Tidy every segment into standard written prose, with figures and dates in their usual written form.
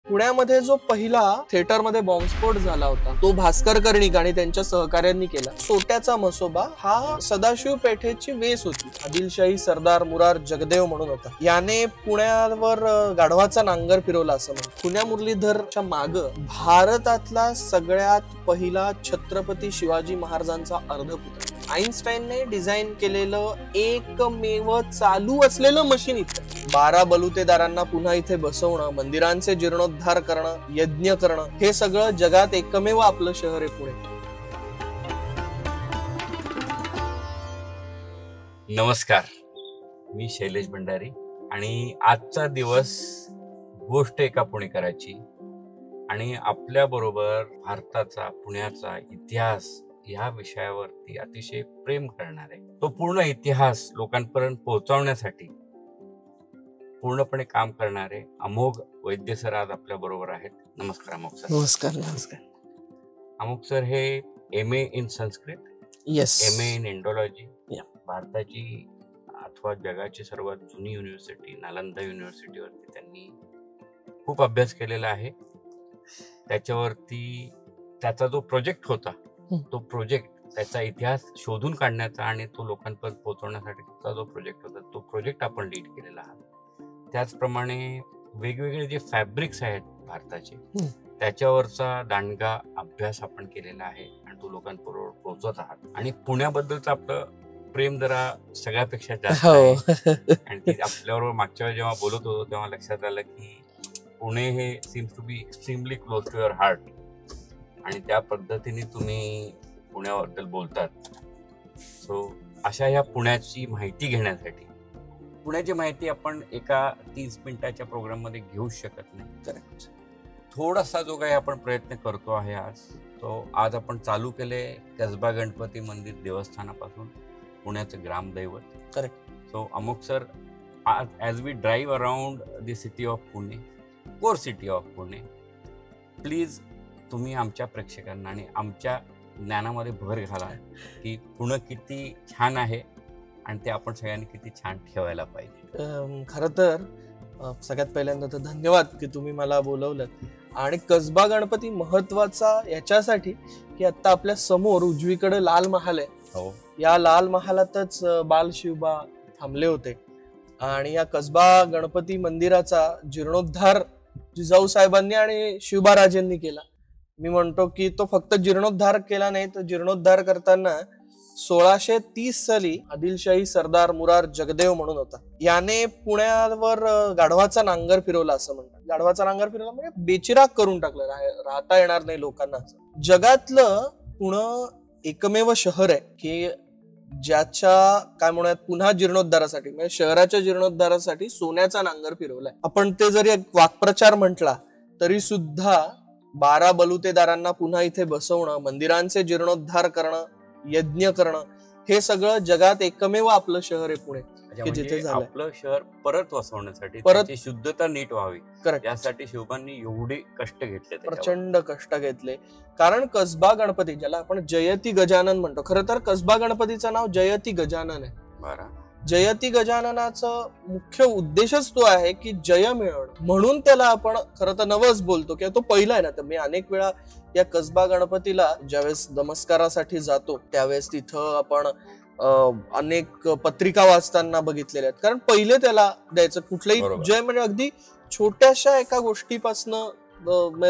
पुण्यामध्ये जो पहिला थिएटरमध्ये बॉम्बस्फोट झाला होता तो भास्कर कर्णिक आणि त्यांच्या सहकाऱ्यांनी केला. सोट्याचा मसोबा हा सदाशिव पेठेची वेस होती. आदिलशाही सरदार मुरार जगदेव म्हणून होता. याने पुण्यावर गाढवाचा नांगर फिरवला असं म्हणतात. पुण्या मुरलीधरच्या माग भारतातला सगळ्यात पहिला छत्रपती शिवाजी महाराजांचा अर्धपुत्र आईन्स्टाईनने डिझाईन केलेलं एकमेव चालू असलेलं मशीन इथं. 12 बलुतेदारांना पुन्हा इथे बसवणं, मंदिरांचे जीर्णोद्धार करणं, यज्ञ करणं, हे सगळं जगात एकमेव आपलं शहर आहे पुणे. नमस्कार, मी शैलेश भंडारी आणि आजचा दिवस गोष्ट एका पुणेकराची आणि आपल्या बरोबर भारताचा, पुण्याचा इतिहास या विषयावरती अतिशय प्रेम करणार आहे. तो पूर्ण इतिहास लोकांपर्यंत पोहोचवण्यासाठी पूर्णपणे काम करणारे अमोघ वैद्य सर आज आपल्या बरोबर आहेत. नमस्कार अमोघ सर. नमस्कार. नमस्कार. अमोघ सर हे MA in Sanskrit, MA in Indology, भारताची अथवा जगाची सर्वात जुनी युनिव्हर्सिटी नालंदा युनिव्हर्सिटीवरती त्यांनी खूप अभ्यास केलेला आहे. त्याच्यावरती त्याचा जो प्रोजेक्ट होता, तो प्रोजेक्ट त्याचा इतिहास शोधून काढण्याचा आणि तो लोकांपर्यंत पोहोचवण्यासाठीचा जो प्रोजेक्ट होता, तो प्रोजेक्ट आपण लीड केलेला आहात. त्याचप्रमाणे वेगवेगळे जे फॅब्रिक्स आहेत भारताचे, त्याच्यावरचा दांडगा अभ्यास आपण केलेला आहे आणि तो लोकांबरोबर पोहोचवत आहात. आणि पुण्याबद्दलचं आपलं प्रेम जरा सगळ्यापेक्षा जास्त आहे. आणि ती आपल्याबरोबर मागच्या वेळी जेव्हा बोलत होतो तेव्हा लक्षात आलं की पुणे हे seems to be extremely close to your heart आणि त्या पद्धतीने तुम्ही पुण्याबद्दल बोलतात. सो अशा ह्या पुण्याची माहिती घेण्यासाठी, पुण्याची माहिती आपण एका 30 मिनिटाच्या प्रोग्राम मध्ये घेऊ शकत नाही. करेक्ट. थोडासा जो काही आपण प्रयत्न करतो आहे आज, तो आज आपण चालू केले कसबा गणपती मंदिर देवस्थानापासून, पुण्याचं ग्रामदैवत. Correct. So Amogh sir, as we drive around the city of Pune, core city of Pune, please तुम्ही आमच्या प्रेक्षकांना आणि आमच्या ज्ञानामध्ये भर घाला की पुणे किती छान आहे आणि ते आपण सगळ्यांनी किती छान ठेवायला पाहिजे. खरं तर सगळ्यात पहिल्यांदा तर धन्यवाद की तुम्ही मला बोलवलं. आणि कसबा गणपती महत्वाचा याच्यासाठी की आता आपल्या समोर उजवीकडे लाल महाल आहे. हो. या लाल महालातच बाल शिवबा थांबले होते आणि या कसबा गणपती मंदिराचा जीर्णोद्धार जिजाऊ साहेबांनी आणि शिवबाराजेंनी केला. मी म्हणतो की तो फक्त जीर्णोद्धार केला नाही, तर जीर्णोद्धार करताना 1630 साली आदिलशाही सरदार मुरार जगदेव म्हणून होता. याने पुण्यावर गाढवाचा नांगर फिरवला असं म्हणतात. गाढवाचा नांगर फिरवला म्हणजे बेचिराग करून टाकलं, राहता येणार नाही लोकांना. जगातलं पुणे एकमेव शहर आहे की ज्याच्या काय म्हणूयात पुन्हा जीर्णोद्धारासाठी, म्हणजे शहराच्या जीर्णोद्धारासाठी सोन्याचा नांगर फिरवलाय. आपण ते जरी एक वाक्प्रचार म्हटला तरी सुद्धा 12 बलुतेदारांना पुन्हा इथे बसवणं, मंदिरांचे जीर्णोद्धार करणं, यज्ञ करणं, हे सगळं जगात एकमेव आपलं शहर आहे पुणे की जिथे झालं. आपलं शहर परत वसवण्यासाठी, त्याची शुद्धता नीट व्हावी, यासाठी शिवबांनी एवढे कष्ट घेतले, प्रचंड कष्ट घेतले. कारण कसबा गणपती, ज्याला आपण जयती गजानन म्हणतो, खरं तर कसबा गणपतीचं नाव जयती गजानन आहे. जयती गजाननाचं मुख्य उद्देशच तो आहे की जय मिळवणं, म्हणून त्याला आपण खरं तर नवस बोलतो किंवा तो पहिला आहे ना. तर मी अनेक वेळा या कसबा गणपतीला ज्यावेळेस नमस्कारासाठी जातो त्यावेळेस तिथं आपण अनेक पत्रिका वाचताना बघितलेल्या आहेत. कारण पहिले त्याला द्यायचं कुठलंही जय म्हणजे अगदी छोट्याशा एका गोष्टीपासनं,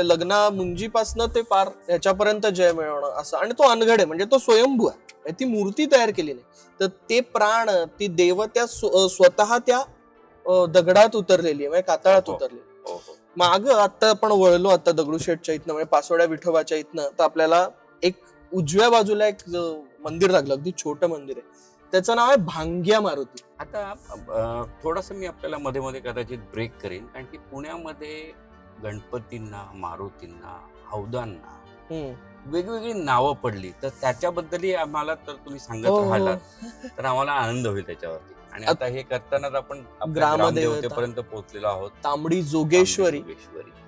लग्ना मुंजीपासनं ते पार ह्याच्यापर्यंत जय मिळवणं असं. आणि तो अनघड आहे, म्हणजे तो स्वयंभू आहे, ती मूर्ती तयार केली नाही. तर ते प्राण, ती देवत्या स्वतः त्या दगडात उतरलेली आहे, म्हणजे कातळात उतरलेली. माग आता आपण वळलो आता दगडूशेठच्या इथनं, म्हणजे पासोड्या विठोबाच्या इथनं, तर आपल्याला एक उजव्या बाजूला एक मंदिर लागलं, अगदी छोटं मंदिर आहे, त्याचं नाव आहे भांग्या मारुती. आता थोडस मी आपल्याला मध्ये मध्ये कदाचित ब्रेक करेन, कारण की पुण्यामध्ये गणपतींना, मारुतींना, हौदांना वेगवेगळी नावं पडली, तर त्याच्याबद्दलही आम्हाला तर तुम्ही सांगत राहिलात तर आम्हाला आनंद होईल त्याच्यावरती. आणि आता हे करतानाच आपण ग्रामदेवतेपर्यंत पोहोचलेलो आहोत. तांबडी जोगेश्वरी,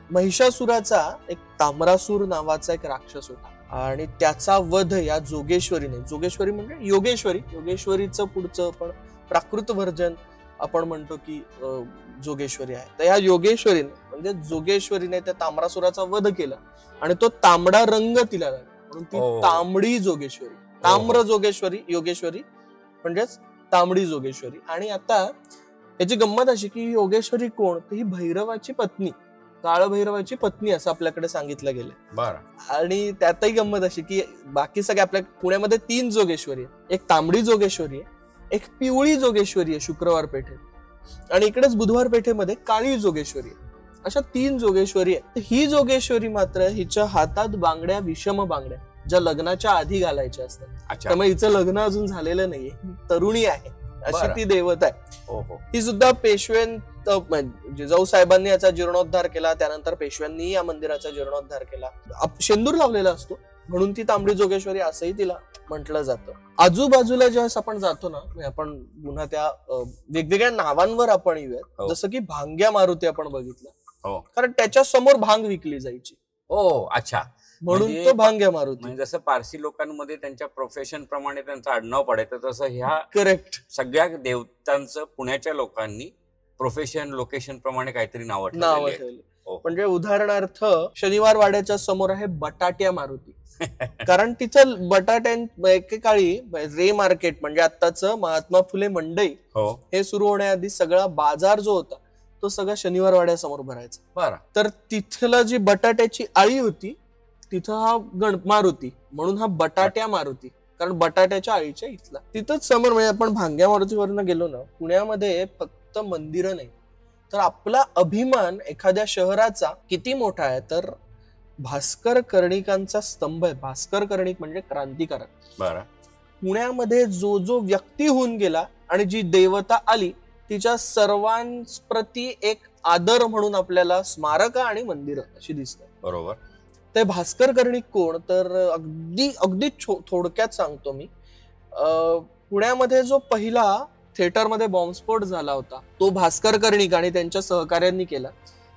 महिषासुराचा एक ताम्रासूर नावाचा एक राक्षस होता आणि त्याचा वध या जोगेश्वरीने, जोगेश्वरी म्हणजे योगेश्वरी, योगेश्वरीचं पुढचं पण प्राकृत वर्जन आपण म्हणतो की जोगेश्वरी आहे. तर या योगेश्वरीने म्हणजे जोगेश्वरीने त्या ताम्रासुराचा वध केला आणि तो तांबडा रंग तिला लागला, म्हणून ती तांबडी जोगेश्वरी, ताम्र जोगेश्वरी, योगेश्वरी म्हणजेच तांबडी जोगेश्वरी. आणि आता याची गंमत अशी की योगेश्वरी कोण, तर ही भैरवाची पत्नी, काळ भैरवाची पत्नी असं आपल्याकडे सांगितलं गेलं. आणि त्यातही गंमत अशी की बाकी सगळे आपल्या पुण्यामध्ये 3 जोगेश्वरी आहे. एक तांबडी जोगेश्वरी आहे, एक पिवळी जोगेश्वरी आहे शुक्रवार पेठेत, आणि इकडेच बुधवार पेठेमध्ये काळी जोगेश्वरी आहे. अशा 3 जोगेश्वरी आहे. ही जोगेश्वरी मात्र हिच्या हातात बांगड्या, विषम बांगड्या, ज्या लग्नाच्या आधी घालायच्या असतात. त्यामुळे हिचं लग्न अजून झालेलं नाहीये, तरुणी आहे, अशी ती देवता आहे. ही सुद्धा जिजाऊ साहेबांनी याचा जीर्णोद्धार केला, त्यानंतर पेशव्यांनी या मंदिराचा जीर्णोद्धार केला. शेंदूर लावलेला असतो म्हणून ती तांबडी जोगेश्वरी असंही तिला म्हटलं जातं. आजूबाजूला ज्यावेळेस आपण जातो ना, आपण पुन्हा त्या वेगवेगळ्या नावांवर आपण येऊयात. जसं की भांग्या मारुती आपण बघितलं, कारण त्याच्या समोर भांग विकली जायची. अच्छा, म्हणून तो भांग्या मारुती. म्हणजे जसं पारसी लोकांमध्ये त्यांच्या प्रोफेशन प्रमाणे त्यांचं आडनाव पडायचं, तसं ह्या करेक्ट सगळ्या देवतांचं पुण्याच्या लोकांनी प्रोफेशन, लोकेशन प्रमाणे काहीतरी नाव ठेवली. म्हणजे उदाहरणार्थ शनिवार वाड्याच्या समोर आहे बटाट्या मारुती, कारण तिथं बटाट्यां एकेकाळी रे मार्केट म्हणजे आत्ताचं महात्मा फुले मंडई हे सुरू होण्याआधी सगळा बाजार जो होता तो सगळा शनिवार वाड्यासमोर भरायचा. तर तिथला जी बटाट्याची आळी होती तिथं हा मारुती, म्हणून हा बटाट्या मारुती, कारण बटाट्याच्या आळीच्या इथला. तिथंच समोर म्हणजे आपण भांग्या मारुतीवरनं गेलो ना, पुण्यामध्ये फक्त मंदिरं नाही तर आपला अभिमान एखाद्या शहराचा किती मोठा आहे, तर भास्कर कर्णिकांचा स्तंभ आहे. भास्कर कर्णिक म्हणजे क्रांतिकारक. पुण्यामध्ये जो जो व्यक्ती होऊन गेला आणि जी देवता आली तिच्या सर्वांप्रती एक आदर म्हणून आपल्याला स्मारक आणि मंदिरं अशी दिसतात. बरोबर. ते भास्कर कर्णिक कोण, तर अगदी थोडक्यात सांगतो मी. पुण्यामध्ये जो पहिला थिएटरमध्ये बॉम्बस्फोट झाला होता तो भास्कर कर्णिक आणि त्यांच्या सहकार्यांनी केला.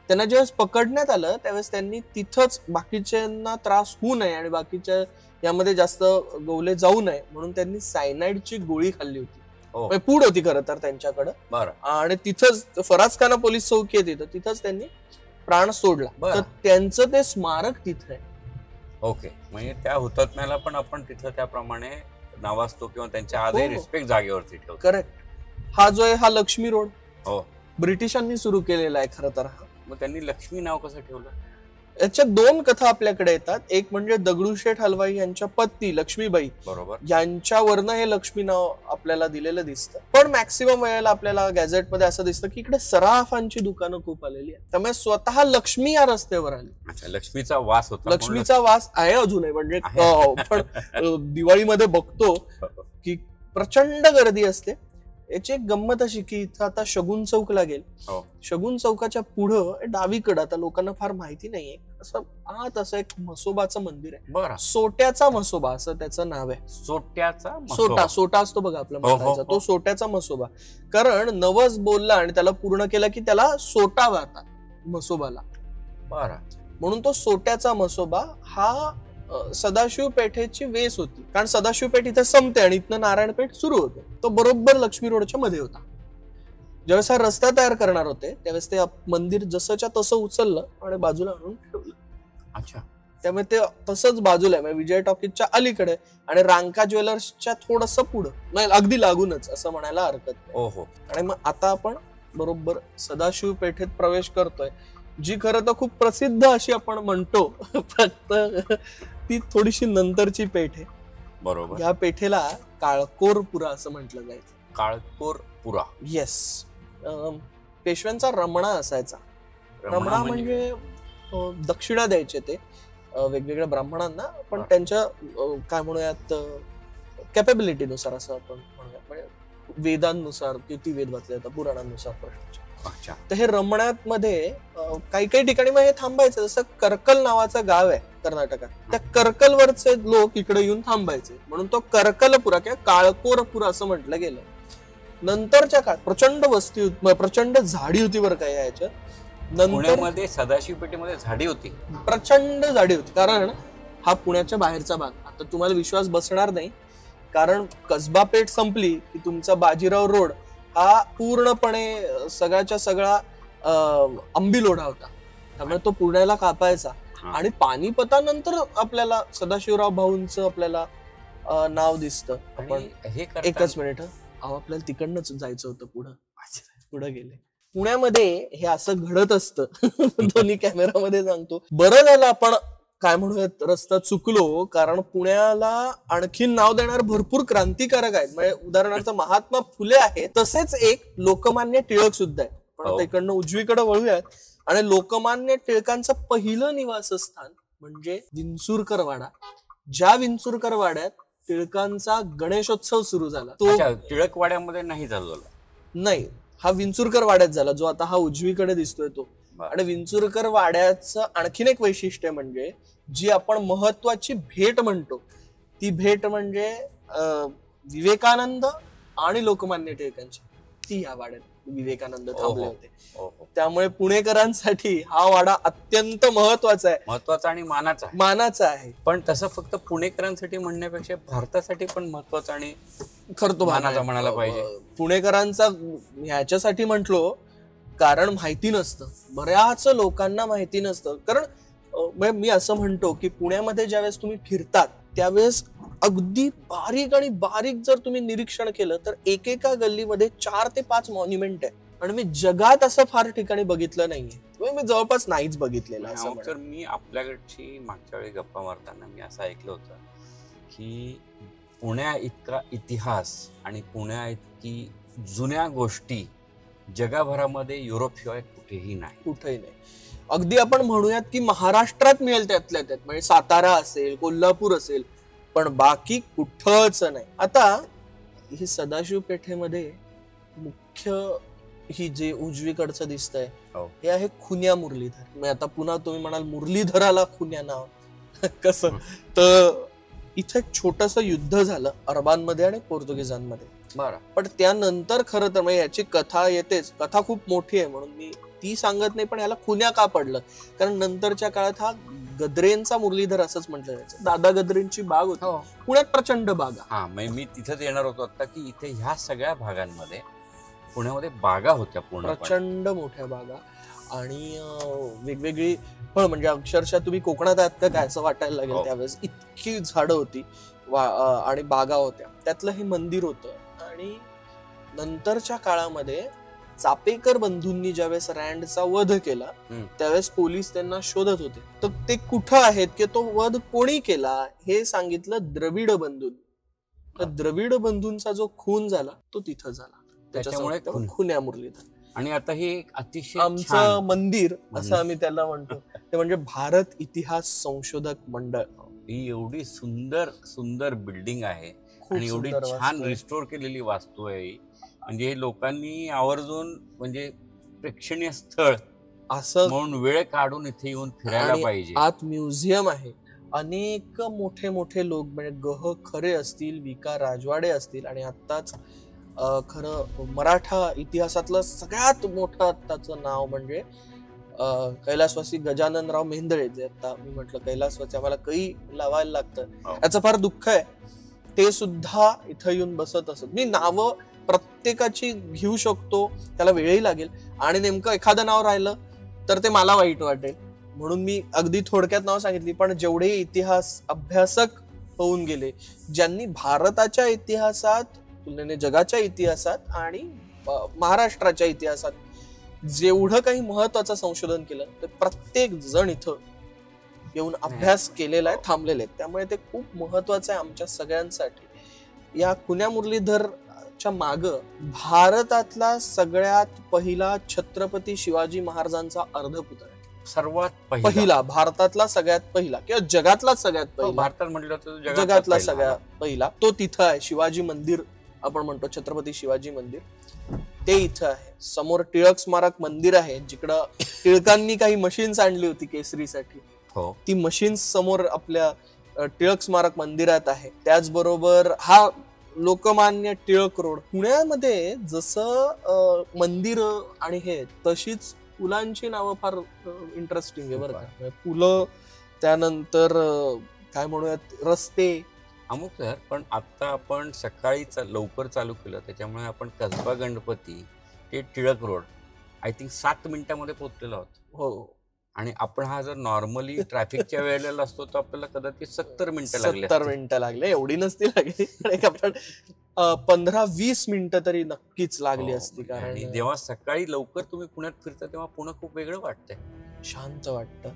त्यांना ज्यावेळेस पकडण्यात आलं त्यावेळेस त्यांनी तिथंच बाकीच्यांना त्रास होऊ नये आणि बाकीच्या यामध्ये जास्त गोवले जाऊ नये म्हणून त्यांनी सायनाइडची गोळी खाल्ली होती. पूड होती खरं तर त्यांच्याकडं, आणि तिथंच फराजखाना पोलीस चौकी आहे तिथंच त्यांनी प्राण सोडला. तर त्यांचं ते स्मारक तिथं आहे. ओके, म्हणजे त्या हुतात्म्याला पण आपण तिथं त्याप्रमाणे नावाजतो किंवा त्यांच्या आधी रिस्पेक्ट जागेवरती ठेवतो. करेक्ट. हा जो आहे हा लक्ष्मी रोड ब्रिटिशांनी सुरू केलेला आहे खरं तर. मग त्यांनी लक्ष्मी नाव कसं ठेवलं? याच्या 2 कथा आपल्याकडे येतात. एक म्हणजे दगडूशेठ हलवाई यांच्या पत्नी लक्ष्मीबाई, बरोबर, यांच्यावरनं हे लक्ष्मी नाव आपल्याला दिलेलं दिसतं. पण मॅक्सिमम वेळेला आपल्याला गॅझेटमध्ये असं दिसतं की इकडे सराफांची दुकानं खूप आलेली आहे, त्यामुळे स्वतः लक्ष्मी या रस्त्यावर आली. लक्ष्मीचा वास होता. लक्ष्मीचा वास आहे अजूनही, म्हणजे पण दिवाळीमध्ये बघतो की प्रचंड गर्दी असते. याची एक गंमत अशी की इथं आता शगुन चौक लागेल. शगुन चौकाच्या पुढं डावीकडं, आता लोकांना फार माहिती नाहीये, असं आत असं एक म्हसोबाचं मंदिर आहे. सोट्याचा म्हसोबा असं त्याचं नाव आहे. सोटा असतो बघा आपला महाराजा, तो सोट्याचा म्हसोबा. कारण नवस बोलला आणि त्याला पूर्ण केला की त्याला सोटा वाहतात म्हसोबाला, म्हणून तो सोट्याचा म्हसोबा हा सदाशिव पेठेची वेस होती. कारण सदाशिव पेठ इथे संपते आणि इथनं नारायण पेठ सुरू होते. तो बरोबर लक्ष्मी रोडच्या मध्ये होता. ज्यावेळेस हा रस्ता तयार करणार होते त्यावेळेस ते मंदिर जसंच्या तसं उचललं आणि बाजूला आणून ठेवलं. अच्छा. त्यामुळे ते तसंच बाजूला आहे, विजय टॉकीजच्या अलीकडे आणि रांका ज्वेलर्सच्या थोडस पुढं, नाही अगदी लागूनच असं म्हणायला हरकत नाही. आणि मग आता आपण बरोबर सदाशिव पेठेत प्रवेश करतोय, जी खरं तर खूप प्रसिद्ध अशी आपण म्हणतो, फक्त ती थोडीशी नंतरची पेठ आहे. बरोबर. या पेठेला काळकोरपुरा असं म्हटलं जायचं. काळकोरपुरा. येस. पेशव्यांचा रमणा असायचा. रमणा म्हणजे दक्षिणा द्यायचे ते वेगवेगळ्या ब्राह्मणांना, पण त्यांच्या काय म्हणूयात कॅपेबिलिटीनुसार असं आपण म्हणूया, म्हणजे वेदांनुसार किती वेद वाचले जातात, पुराणांनुसार प्रश्नाचे. तर हे रमण्यात मध्ये काही काही ठिकाणी मग हे थांबायचं. जसं करकल नावाचं गाव आहे कर्नाटकात, त्या करकलवरचे लोक इकडे येऊन थांबायचे, म्हणून तो करकलपुरा किंवा काळकोरपुरा असं म्हटलं गेलं. नंतरच्या काळात प्रचंड वस्ती, प्रचंड झाडी होती बरं काय याच्या. नंतर सदाशिव पेठेमध्ये झाडी होती, प्रचंड झाडी होती, कारण हा पुण्याच्या बाहेरचा भाग. आता तुम्हाला विश्वास बसणार नाही, कारण कसबा पेठ संपली की तुमचा बाजीराव रोड हा पूर्णपणे सगळ्याच्या सगळा आंबीलोढा होता. त्यामुळे तो पुण्याला कापायचा. आणि पानिपतानंतर आपल्याला सदाशिवराव भाऊंचं आपल्याला नाव दिसतं. आपण एकच मिनिट, आपल्याला तिकडनंच जायचं होतं पुढे गेले. पुण्यामध्ये हे असं घडत असतं. दोन्ही कॅमेरामध्ये सांगतो. बरं झालं आपण काय म्हणूयात रस्ता चुकलो, कारण पुण्याला आणखीन नाव देणार भरपूर क्रांतिकारक आहेत. म्हणजे उदाहरणार्थ महात्मा फुले आहेत, तसेच एक लोकमान्य टिळक सुद्धा आहे. पण आता इकडनं उजवीकडे वळूयात. आणि लोकमान्य टिळकांचं पहिलं निवासस्थान म्हणजे विंचुरकर वाडा. ज्या विंचुरकर वाड्यात टिळकांचा गणेशोत्सव सुरू झाला, तो टिळक वाड्यामध्ये नाही झाला. नाही, हा विंचुरकर वाड्यात झाला, जो आता हा उजवीकडे दिसतोय तो. आणि विंचुरकर वाड्याचं आणखीन एक वैशिष्ट्य म्हणजे जी आपण महत्वाची भेट म्हणतो, ती भेट म्हणजे विवेकानंद आणि लोकमान्य टिळकांची, ती या वाड्यात विवेकानंद थांबले होते. त्यामुळे पुणेकरांसाठी हा वाडा अत्यंत महत्वाचा आणि मानाचा आहे. पण तसं फक्त पुणेकरांसाठी म्हणण्यापेक्षा भारतासाठी पण महत्वाचा आणि खरं तो मानाचा म्हणायला पाहिजे. पुणेकरांचा ह्याच्यासाठी म्हटलो कारण माहिती नसतं, बऱ्याच लोकांना माहिती नसतं. कारण मी असं म्हणतो की पुण्यामध्ये ज्यावेळेस तुम्ही फिरतात त्यावेळेस अगदी बारीक आणि बारीक जर तुम्ही निरीक्षण केलं तर एकेका गल्लीमध्ये 4 ते 5 मॉन्युमेंट आहे. आणि मी जगात असं फार ठिकाणी बघितलं नाहीये, मी जवळपास नाहीच बघितलेलं असं. तर मी आपल्याकडची मागच्या वेळी गप्पा मारताना मी असं ऐकलं होतं की पुण्या इतका इतिहास आणि पुण्या इतकी जुन्या गोष्टी जगभरामध्ये युरोपशिवाय कुठेही नाही. अगदी आपण म्हणूयात की महाराष्ट्रात मिळेल त्यातल्या त्यात, म्हणजे सातारा असेल, कोल्हापूर असेल, पण बाकी कुठंच नाही. आता ही सदाशिव पेठेमध्ये मुख्य ही जे उजवीकडचं दिसतंय हे आहे खुन्या मुरलीधर. म्हणजे आता पुन्हा तुम्ही म्हणाल मुरलीधराला खुन्या नाव कसं, तर इथे एक छोटस युद्ध झालं अरबांमध्ये आणि पोर्तुगीजांमध्ये. पण त्यानंतर खरं तर म्हणजे याची कथा येतेच, कथा खूप मोठी आहे म्हणून मी ती सांगत नाही. पण याला खुन्या का पडलं, कारण नंतरच्या काळात हा गद्रेंचा मुरलीधर असंच म्हटलं जायचं. दादा गद्रेंची बाग होती पुण्यात, प्रचंड बागा. मी तिथेच येणार होतो आता की इथे ह्या सगळ्या भागांमध्ये पुण्यामध्ये बागा होत्या, प्रचंड मोठ्या बागा. आणि वेगवेगळी फळ, म्हणजे अक्षरशः तुम्ही कोकणात आहात का काय असं वाटायला लागेल. त्यावेळेस इतकी झाडं होती आणि बागा होत्या. त्यातलं हे मंदिर होतं. आणि नंतरच्या काळामध्ये चापेकर बंधूंनी ज्यावेळेस रँडचा वध केला त्यावेळेस पोलीस त्यांना शोधत होते. तर ते कुठं आहेत की तो वध कोणी केला हे सांगितलं द्रविड बंधूंनी. तर द्रविड बंधूंचा जो खून झाला तो तिथं झाला, त्याच्यामुळे खुन्या मुरलीधर. आणि आता हे अतिशय आमचं मंदिर असं आम्ही त्याला म्हणतो, ते म्हणजे भारत इतिहास संशोधक मंडळ. ही एवढी सुंदर सुंदर बिल्डिंग आहे आणि एवढी छान रिस्टोर केलेली वास्तू आहे. म्हणजे लोकांनी आवर्जून म्हणजे प्रेक्षणीय स्थळ असं म्हणून वेळ काढून इथे येऊन फिरायला पाहिजे. आत म्युझियम आहे, अनेक मोठे मोठे लोक म्हणजे गह खरे असतील, विका राजवाडे असतील, आणि आत्ताच खरं मराठा इतिहासातलं सगळ्यात मोठं आत्ताचं नाव म्हणजे कैलासवासी गजाननराव मेहेंदळे. जे आता मी म्हटलं कैलासवासी आम्हाला काही लावायला लागतं, याचं फार दुःख आहे. ते सुद्धा इथं येऊन बसत असत. मी नावं प्रत्येकाची घेऊ शकतो, त्याला वेळही लागेल, आणि नेमकं एखादं नाव राहिलं तर ते मला वाईट वाटेल, म्हणून मी अगदी थोडक्यात नाव सांगितली. पण जेवढे इतिहास अभ्यासक होऊन गेले, ज्यांनी भारताच्या इतिहासात तुलनेने जगाच्या इतिहासात आणि महाराष्ट्राच्या इतिहासात जेवढं काही महत्वाचं संशोधन केलं, तर प्रत्येक जण इथं येऊन अभ्यास केलेला आहे, थांबलेले आहेत. त्यामुळे ते खूप महत्वाचं आहे आमच्या सगळ्यांसाठी. या खुन्या मुरलीधरच्या माग भारतातला सगळ्यात पहिला छत्रपती शिवाजी महाराजांचा अर्धपुतळा आहे. सर्वात पहिला, भारतातला सगळ्यात पहिला किंवा जगातला सगळ्यात पहिला, भारतात म्हटलं तर जगातला सगळ्यात पहिला तो तिथं आहे. शिवाजी मंदिर आपण म्हणतो, छत्रपती शिवाजी मंदिर, ते इथं आहे. समोर टिळक स्मारक मंदिर आहे, जिकडं टिळकांनी काही मशीन्स आणली होती केसरीसाठी. ती मशीन्स समोर आपल्या टिळक स्मारक मंदिरात आहे. त्याचबरोबर हा लोकमान्य टिळक रोड. पुण्यामध्ये जसं मंदिर आणि हे तशीच पुलांची नावं फार इंटरेस्टिंग आहे बरं का. पुलं, त्यानंतर काय म्हणूयात रस्ते अमुक सर. पण आता आपण सकाळी लवकर चालू केलं, त्याच्यामुळे आपण कसबा गणपती ते टिळक रोड आय थिंक 7 मिनिटांमध्ये पोहोचलेलो आहोत. हो, आणि आपण हा जर नॉर्मली ट्रॅफिकच्या वेळेला असतो तर आपल्याला कदाचित 70 मिनिटं लागली 70 मिनिटं लागले, एवढी नसती लागली आपण 15-20 मिनिटं तरी नक्कीच लागली असती. कारण जेव्हा सकाळी लवकर तुम्ही पुण्यात फिरता तेव्हा पुणे खूप वेगळं वाटतंय, शांत वाटतं,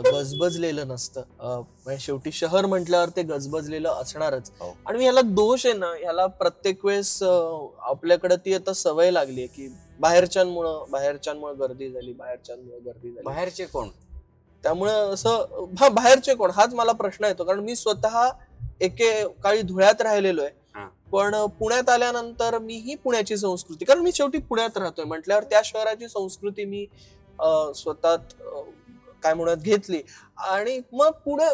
गजबजलेलं नसतं. म्हणजे शेवटी शहर म्हटल्यावर ते गजबजलेलं असणारच. आणि ह्याला दोष आहे ना, ह्याला प्रत्येक वेळेस आपल्याकडे ती आता सवय लागली की बाहेरच्यांमुळे गर्दी झाली. बाहेरचे कोण? त्यामुळे असं बाहेरचे कोण हाच मला प्रश्न येतो. कारण मी स्वतः एकेकाळी धुळ्यात राहिलेलो आहे, पण पुण्यात आल्यानंतर मीही पुण्याची संस्कृती, कारण मी शेवटी पुण्यात राहतोय म्हटल्यावर त्या शहराची संस्कृती मी स्वतः काय म्हणत घेतली. आणि मग पुणे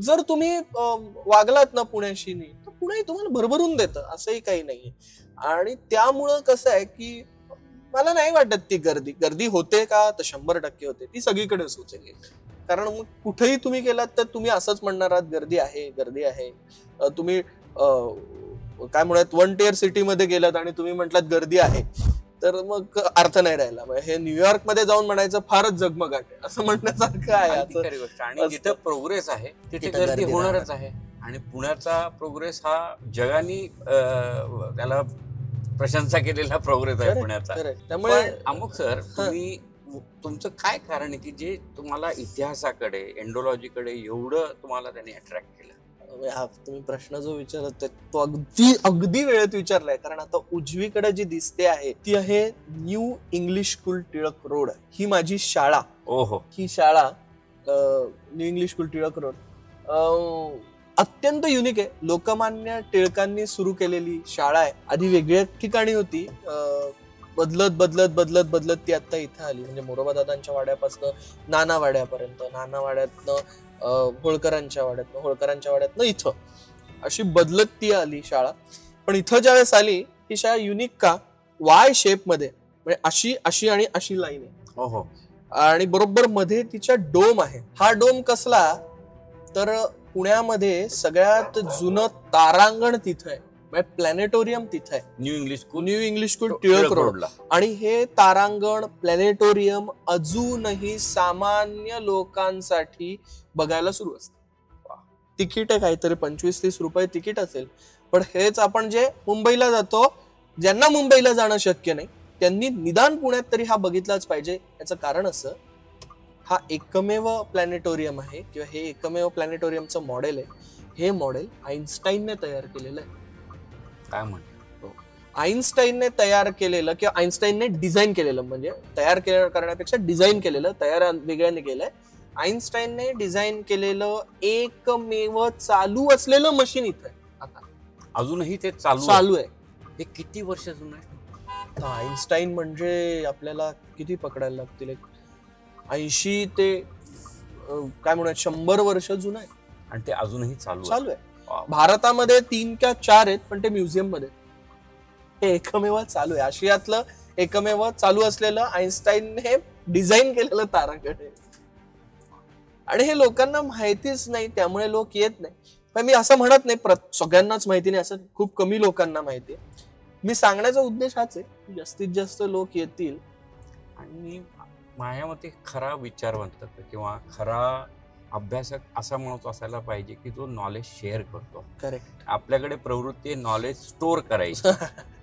जर तुम्ही वागलात ना पुण्याशी, तर पुणे तुम्हाला भरभरून देतं, असंही काही नाहीये. आणि त्यामुळं कसं आहे की मला नाही वाटत ती गर्दी होते का, तर 100% होते. ती सगळीकडेच होते. कारण मग कुठेही तुम्ही गेलात तर तुम्ही असंच म्हणणार आहात गर्दी आहे. तुम्ही काय म्हणत 1 tier सिटी मध्ये गेलात आणि तुम्ही म्हटलात गर्दी आहे, तर मग अर्थ नाही राहिला. हे न्यूयॉर्क मध्ये जाऊन म्हणायचं फारच जगमगाट आहे असं म्हणण्यासारखं आहे. आणि जिथं प्रोग्रेस आहे तिथे गर्दी होणारच आहे. आणि पुण्याचा प्रोग्रेस हा जगाने त्याला प्रशंसा केलेला प्रोग्रेस आहे पुण्याचा. त्यामुळे अमुक सर, तुम्ही तुमचं काय कारण आहे की जे तुम्हाला इतिहासाकडे, एंडोलॉजीकडे एवढं तुम्हाला त्याने अट्रॅक्ट केलं? तुम्ही प्रश्न जो विचारत तो अगदी वेळेत विचारलाय. कारण आता उजवीकडे जी दिसते आहे ती आहे new English school Tilak road. ही माझी शाळा. ही शाळा new English school Tilak road अत्यंत युनिक आहे. लोकमान्य टिळकांनी सुरू केलेली शाळा आहे. आधी वेगळ्या ठिकाणी होती, बदलत ती आता इथं आली. म्हणजे मोरोबा दादांच्या वाड्यापासून नाना वाड्यापर्यंत, नाना वाड्यातनं होळकरांच्या वाड्यातनं इथं अशी बदलत ती आली शाळा. पण इथं ज्यावेळेस आली ही शाळा युनिक का, वाय शेप मध्ये, म्हणजे अशी लाईन आहे. आणि बरोबर मध्ये तिच्या डोम आहे. हा डोम कसला, तर पुण्यामध्ये सगळ्यात जुनं तारांगण तिथं आहे, प्लॅनेटोरियम तिथं आहे. न्यू इंग्लिश स्कूल टिळक रोडला. आणि हे तारांगण, प्लॅनेटोरियम अजूनही सामान्य लोकांसाठी बघायला सुरू असतं. तिकीट आहे काहीतरी 25-30 रुपये तिकीट असेल. पण हेच आपण जे मुंबईला जातो, ज्यांना मुंबईला जाणं शक्य नाही त्यांनी निदान पुण्यात तरी हा बघितलाच पाहिजे. याचं कारण असं, हा एकमेव प्लॅनेटोरियम आहे किंवा हे एकमेव प्लॅनेटोरियमचं मॉडेल आहे. हे मॉडेल आईन्स्टाईनने तयार केलेलं आहे. काय म्हणतो? आईन्स्टाईनने तयार केलेलं किंवा आईन्स्टाईनने डिझाईन केलेलं, म्हणजे तयार करण्यापेक्षा डिझाईन केलेलं, तयार वेगळ्याने केलंय. आईन्स्टाईनने डिझाईन केलेलं एकमेव चालू असलेलं मशीन इथं आहे. आता अजूनही ते चालू आहे. हे किती वर्ष जुनं आहे? आईन्स्टाईन म्हणजे आपल्याला किती पकडायला लागतील, 80 ते काय म्हणूया 100 वर्ष जुनं आहे. आणि ते अजूनही चालू आहे. भारतामध्ये 3 का 4 आहेत, पण ते म्युझियम मध्ये. हे एकमेव चालू आहे. आशियातलं एकमेव चालू असलेलं आईन्स्टाईनने डिझाईन केलेलं तारांगण आहे. आणि हे लोकांना माहितीच नाही, त्यामुळे लोक येत नाही. पण मी असं म्हणत नाही सगळ्यांनाच माहिती नाही, असं खूप कमी लोकांना माहिती आहे. मी सांगण्याचा उद्देश हाच आहे, जास्तीत जास्त लोक येतील. आणि माझ्या मते खरा विचारवंत किंवा खरा अभ्यासक असा माणूस असायला पाहिजे की जो नॉलेज शेअर करतो. करेक्ट. आपल्याकडे प्रवृत्ती आहे नॉलेज स्टोअर करायची.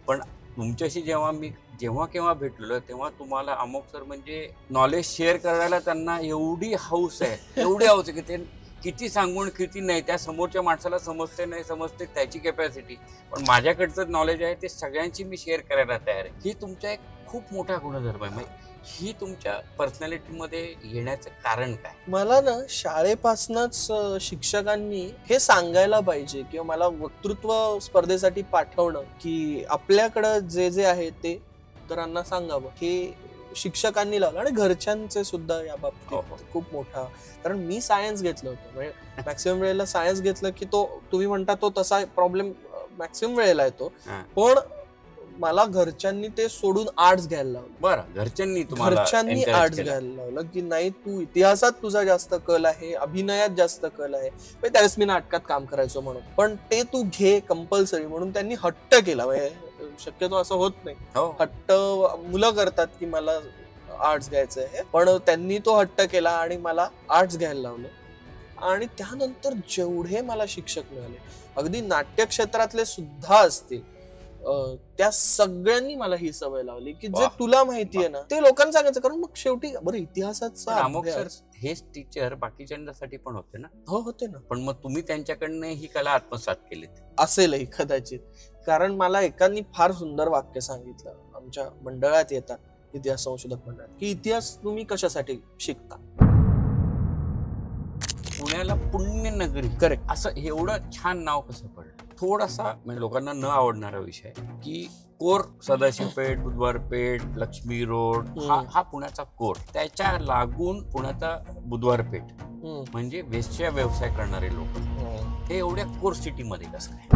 पण तुमच्याशी जेव्हा केव्हा भेटलेलो तेव्हा तुम्हाला अमोक सर म्हणजे नॉलेज शेअर करायला त्यांना एवढी हौस आहे की ते किती सांगून किती नाही, त्या समोरच्या माणसाला समजते त्याची कॅपॅसिटी. पण माझ्याकडचं नॉलेज आहे ते सगळ्यांची मी शेअर करायला तयार आहे. ही तुमचा एक खूप मोठा गुणधर्म आहे. ही तुमच्या पर्सनॅलिटीमध्ये येण्याचं कारण काय? मला ना शाळेपासूनच शिक्षकांनी हे सांगायला पाहिजे किंवा मला वक्तृत्व स्पर्धेसाठी पाठवणं की आपल्याकडं जे आहे ते इतरांना सांगावं, हे शिक्षकांनी लावलं. आणि घरच्यांचे सुद्धा या बाबतीत खूप मोठा, कारण मी सायन्स घेतलं होतं. म्हणजे मॅक्सिमम वेळेला सायन्स घेतलं की तो तुम्ही म्हणता तो तसा प्रॉब्लेम मॅक्सिमम वेळेला येतो. पण मला घरच्यांनी ते सोडून आर्ट्स घ्यायला लावलं. बरं, घरच्यांनी आर्ट्स घ्यायला लावलं की नाही तू इतिहासात तुझा जास्त कल आहे, अभिनयात जास्त कल आहे. त्यावेळेस मी नाटकात काम करायचो म्हणून, पण ते तू घे कंपल्सरी म्हणून त्यांनी हट्ट केला. शक्यतो असं होत नाही. हट्ट मुलं करतात की मला आर्ट्स घ्यायचंय, पण त्यांनी तो हट्ट केला आणि मला आर्ट्स घ्यायला लावलं. आणि त्यानंतर जेवढे मला शिक्षक मिळाले, अगदी नाट्य क्षेत्रातले सुद्धा असतील, त्या सगळ्यांनी मला ही सवय लावली की जे तुला माहितीये ना ते लोकांना सांगायचं. कारण मग शेवटी बरं इतिहासाचा अभ्यास, हेच टीचर बाकीच्यांसाठी पण होते ना. हो होते ना. पण मग तुम्ही त्यांच्याकडनं ही कला आत्मसात केली असेलही कदाचित. कारण मला एकांनी फार सुंदर वाक्य सांगितलं आमच्या मंडळात येतात इतिहास संशोधक मंडळात, की इतिहास तुम्ही कशासाठी शिकता. पुण्याला पुण्यनगरी, करेक्ट, असं एवढं छान नाव कसं पडलं. थोडासा म्हणजे लोकांना न आवडणारा विषय की कोर सदाशिव पेठ, बुधवार पेठ, लक्ष्मी रोड हा पुण्याचा कोर, त्याच्या लागून पुण्याचा बुधवार पेठ म्हणजे वेश्या व्यवसाय करणारे लोक, हे एवढ्या कोर सिटी मध्ये कसं काय.